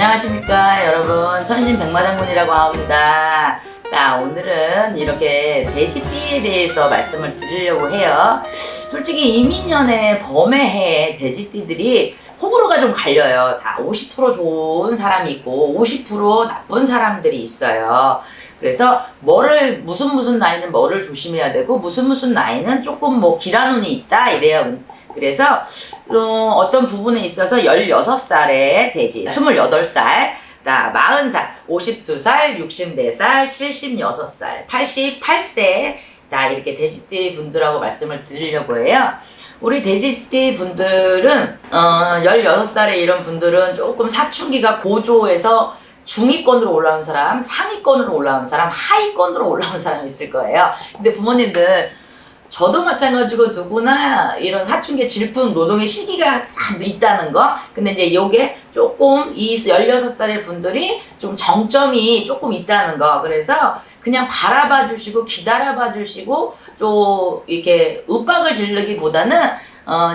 안녕하십니까 여러분, 천신백마장군이라고 합니다. 자, 오늘은 이렇게 돼지띠에 대해서 말씀을 드리려고 해요. 솔직히 이민년의 범의 해에 돼지띠들이 호불호가 좀 갈려요. 다 50% 좋은 사람이 있고 50% 나쁜 사람들이 있어요. 그래서 무슨 나이는 뭐를 조심해야 되고 무슨 나이는 조금 기란 운이 있다 이래요. 그래서 어떤 부분에 있어서 16살에 돼지, 28살, 40살, 52살, 64살, 76살, 88세 이렇게 돼지띠 분들하고 말씀을 드리려고 해요. 우리 돼지띠 분들은 16살에 이런 분들은 조금 사춘기가 고조해서 중위권으로 올라온 사람, 상위권으로 올라온 사람, 하위권으로 올라온 사람이 있을 거예요. 근데 부모님들, 저도 마찬가지고 누구나 이런 사춘기 질풍 노동의 시기가 다 있다는 거. 근데 이제 요게 조금 이 16살의 분들이 좀 정점이 조금 있다는 거. 그래서 그냥 바라봐 주시고 기다려봐 주시고 좀 이렇게 윽박을 지르기보다는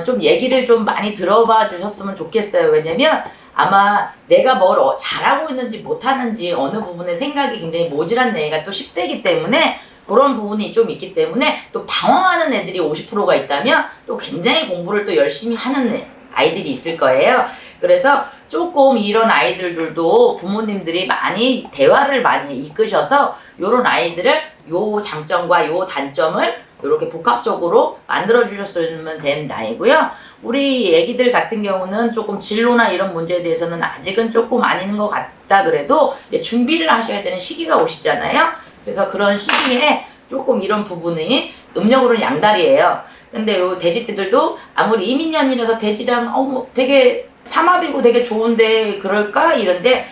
좀 얘기를 좀 많이 들어봐 주셨으면 좋겠어요. 왜냐면 아마 내가 뭘 잘하고 있는지 못하는지 어느 부분에 생각이 굉장히 모질한 애가 또 10대이기 때문에 그런 부분이 좀 있기 때문에 또 방황하는 애들이 50%가 있다면 또 굉장히 공부를 또 열심히 하는 아이들이 있을 거예요. 그래서 조금 이런 아이들도 부모님들이 많이 대화를 많이 이끄셔서 요런 아이들을 요 장점과 요 단점을 이렇게 복합적으로 만들어 주셨으면 되는 나이고요. 우리 애기들 같은 경우는 조금 진로나 이런 문제에 대해서는 아직은 조금 아닌 것 같다 그래도 이제 준비를 하셔야 되는 시기가 오시잖아요. 그래서 그런 시기에 조금 이런 부분이 음력으로는 양달이에요. 근데 요 돼지띠들도 아무리 이민년이라서 돼지랑 되게 삼합이고 되게 좋은데 그럴까 이런데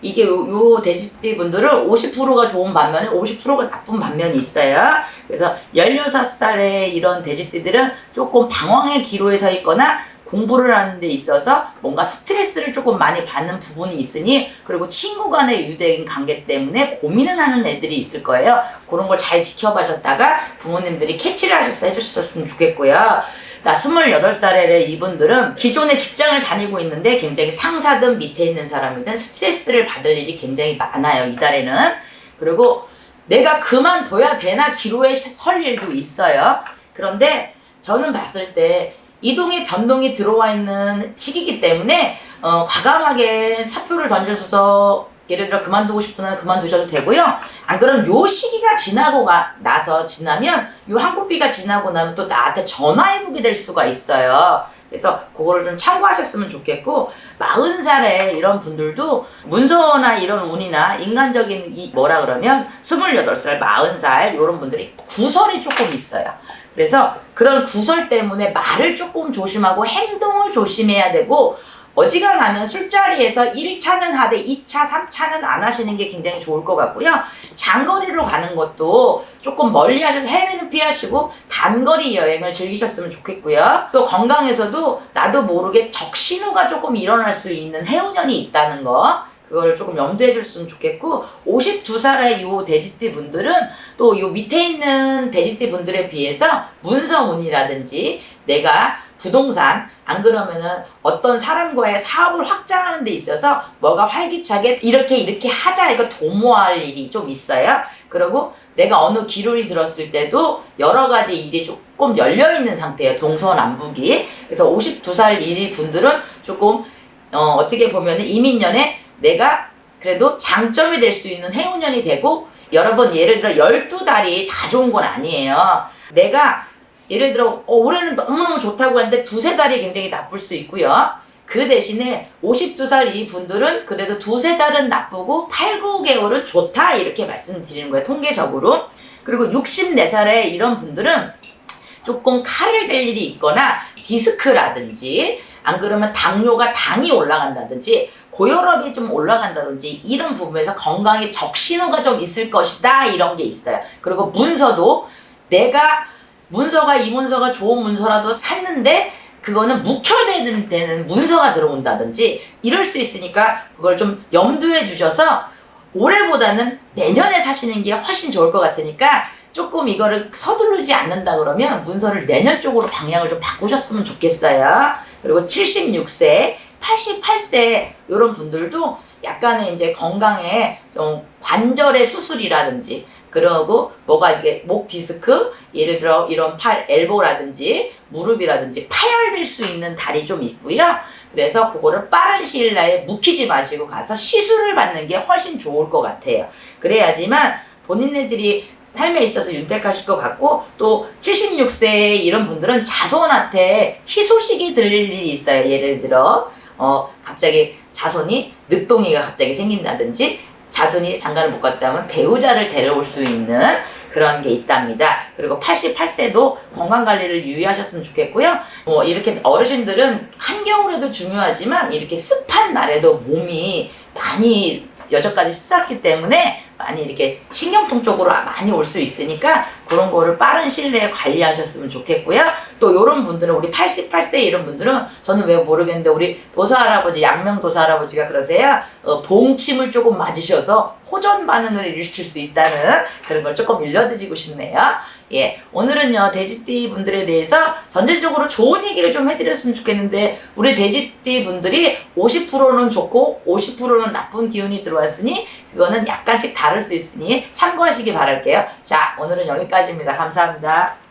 이게 요 돼지띠 분들은 50%가 좋은 반면에 50%가 나쁜 반면이 있어요. 그래서 16살의 이런 돼지띠들은 조금 방황의 기로에 서 있거나 공부를 하는 데 있어서 뭔가 스트레스를 조금 많이 받는 부분이 있으니, 그리고 친구 간의 유대인 관계 때문에 고민을 하는 애들이 있을 거예요. 그런 걸 잘 지켜봐줬다가 부모님들이 캐치를 해주셨으면 좋겠고요. 28살에 이분들은 기존에 직장을 다니고 있는데 굉장히 상사든 밑에 있는 사람이든 스트레스를 받을 일이 굉장히 많아요, 이달에는. 그리고 내가 그만둬야 되나 기로에 설 일도 있어요. 그런데 저는 봤을 때 이동의 변동이 들어와 있는 시기이기 때문에 과감하게 사표를 던져서 예를 들어 그만두고 싶으면 그만두셔도 되고요. 안 그러면 요 시기가 지나면 요 한국비가 지나고 나면 또 나한테 전화해보게 될 수가 있어요. 그래서 그거를 좀 참고하셨으면 좋겠고, 40살에 이런 분들도 문서나 이런 운이나 인간적인 28살, 40살 이런 분들이 구설이 조금 있어요. 그래서 그런 구설 때문에 말을 조금 조심하고 행동을 조심해야 되고, 어지간하면 술자리에서 1차는 하되 2차, 3차는 안 하시는 게 굉장히 좋을 것 같고요. 장거리로 가는 것도 조금 멀리 하셔서 해외는 피하시고 단거리 여행을 즐기셨으면 좋겠고요. 또 건강에서도 나도 모르게 적신호가 조금 일어날 수 있는 해운년이 있다는 거, 그걸 조금 염두해 줬으면 좋겠고, 52살의 요 돼지띠 분들은 또 요 밑에 있는 돼지띠 분들에 비해서 문서운이라든지 내가 부동산, 안 그러면은 어떤 사람과의 사업을 확장하는 데 있어서 뭐가 활기차게 이렇게 하자 이거 도모할 일이 좀 있어요. 그리고 내가 어느 기론이 들었을 때도 여러 가지 일이 조금 열려있는 상태예요, 동서남북이. 그래서 52살 이 분들은 조금 어떻게 보면은 이민년에 내가 그래도 장점이 될 수 있는 해운년이 되고, 여러분 예를 들어 12달이 다 좋은 건 아니에요. 내가 예를 들어 올해는 너무너무 좋다고 하는데 2-3달이 굉장히 나쁠 수 있고요. 그 대신에 52살 이 분들은 그래도 2-3달은 나쁘고 8-9개월은 좋다 이렇게 말씀드리는 거예요, 통계적으로. 그리고 64살에 이런 분들은 조금 칼을 댈 일이 있거나 디스크라든지 안 그러면 당이 올라간다든지 고혈압이 좀 올라간다든지 이런 부분에서 건강에 적신호가 좀 있을 것이다 이런 게 있어요. 그리고 문서도 내가 이 문서가 좋은 문서라서 샀는데 그거는 묵혀되는 문서가 들어온다든지 이럴 수 있으니까 그걸 좀 염두해 주셔서 올해보다는 내년에 사시는 게 훨씬 좋을 것 같으니까 조금 이거를 서두르지 않는다 그러면 문서를 내년 쪽으로 방향을 좀 바꾸셨으면 좋겠어요. 그리고 76세 88세 이런 분들도 약간의 이제 건강에 좀 관절의 수술이라든지 그러고 뭐가 이게 목 디스크 예를 들어 이런 팔 엘보라든지 무릎이라든지 파열될 수 있는 다리 좀 있고요. 그래서 그거를 빠른 시일 내에 묵히지 마시고 가서 시술을 받는 게 훨씬 좋을 것 같아요. 그래야지만 본인네들이 삶에 있어서 윤택하실 것 같고 또 76세 이런 분들은 자손한테 희소식이 들릴 일이 있어요. 예를 들어 갑자기 자손이 늦둥이가 갑자기 생긴다든지 자손이 장가를 못 갔다면 배우자를 데려올 수 있는 그런 게 있답니다. 그리고 88세도 건강관리를 유의하셨으면 좋겠고요. 이렇게 어르신들은 한겨울에도 중요하지만 이렇게 습한 날에도 몸이 많이 여전까지 씻었기 때문에 많이 이렇게 신경통 쪽으로 많이 올 수 있으니까 그런 거를 빠른 시일 내에 관리하셨으면 좋겠고요. 또 이런 분들은 우리 88세 이런 분들은 저는 왜 모르겠는데 우리 도사할아버지 양명 도사할아버지가 그러세요. 봉침을 조금 맞으셔서 호전 반응을 일으킬 수 있다는 그런 걸 조금 일러드리고 싶네요. 예, 오늘은요 돼지띠 분들에 대해서 전체적으로 좋은 얘기를 좀 해드렸으면 좋겠는데 우리 돼지띠 분들이 50%는 좋고 50%는 나쁜 기운이 들어왔으니 그거는 약간씩 다를 수 있으니 참고하시기 바랄게요. 자, 오늘은 여기까지입니다. 감사합니다.